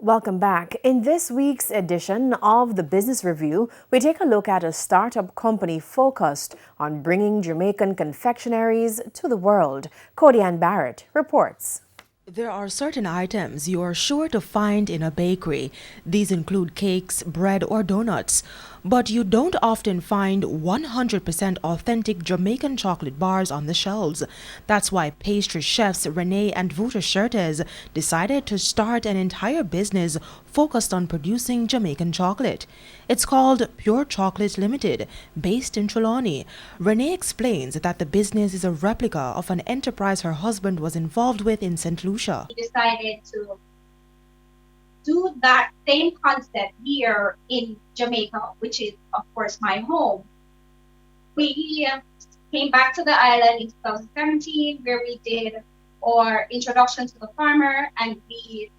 Welcome back. In this week's edition of the Business Review, we take a look at a startup company focused on bringing Jamaican confectionaries to the world. Cody-Ann Barrett reports. There are certain items you are sure to find in a bakery. These include cakes, bread, or donuts. But you don't often find 100% authentic Jamaican chocolate bars on the shelves. That's why pastry chefs Renee and Vuta Shertes decided to start an entire business focused on producing Jamaican chocolate. It's called Pure Chocolate Limited, based in Trelawney. Renee explains that the business is a replica of an enterprise her husband was involved with in St. Lucia. We decided to do that same concept here in Jamaica, which is, of course, my home. We came back to the island in 2017, where we did our introduction to the farmer, and we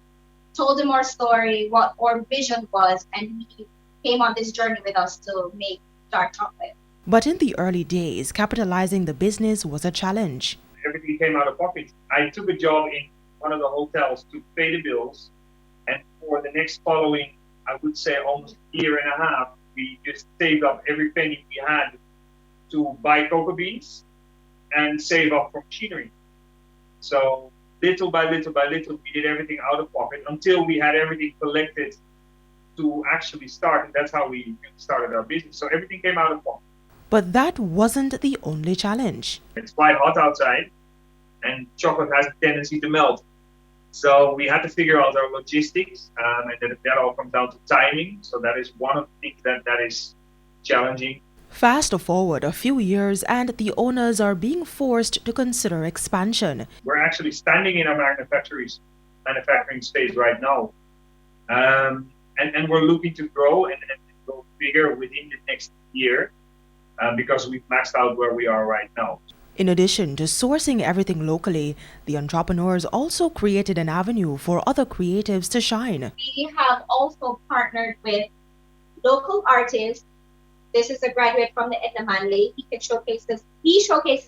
told him our story, what our vision was, and he came on this journey with us to make dark chocolate. But in the early days, capitalizing the business was a challenge. Everything came out of pocket. I took a job in one of the hotels to pay the bills, and for the next following, I would say almost a year and a half, we just saved up every penny we had to buy cocoa beans and save up for machinery. So little by little by little, we did everything out of pocket until we had everything collected to actually start. And that's how we started our business. So everything came out of pocket. But that wasn't the only challenge. It's quite hot outside, and chocolate has a tendency to melt. So we had to figure out our logistics, and that all comes down to timing. So that is one of the things that is challenging. Fast forward a few years and the owners are being forced to consider expansion. We're actually standing in our manufacturing space right now. And we're looking to grow and go bigger within the next year because we've maxed out where we are right now. In addition to sourcing everything locally, the entrepreneurs also created an avenue for other creatives to shine. We have also partnered with local artists. This is a graduate from the Edna Manley. He showcases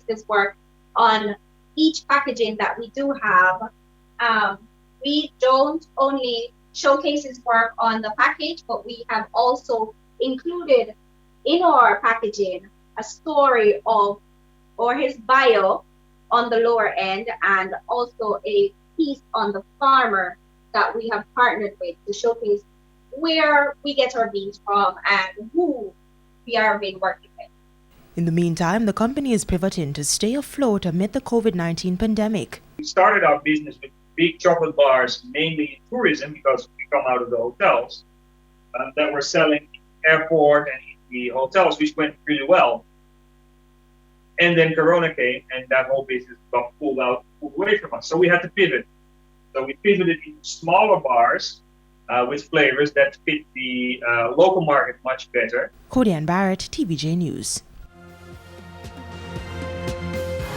his work on each packaging that we do have. We don't only showcase his work on the package, but we have also included in our packaging a story of or his bio on the lower end, and also a piece on the farmer that we have partnered with to showcase where we get our beans from and who we are been working with. In the meantime, the company is pivoting to stay afloat amid the COVID-19 pandemic. We started our business with big chocolate bars, mainly in tourism, because we come out of the hotels, that were selling in the airport and in the hotels, which went really well. And then Corona came, and that whole business got pulled away from us. So we had to pivot. So we pivoted into smaller bars with flavors that fit the local market much better. Cody-Ann Barrett, TVJ News.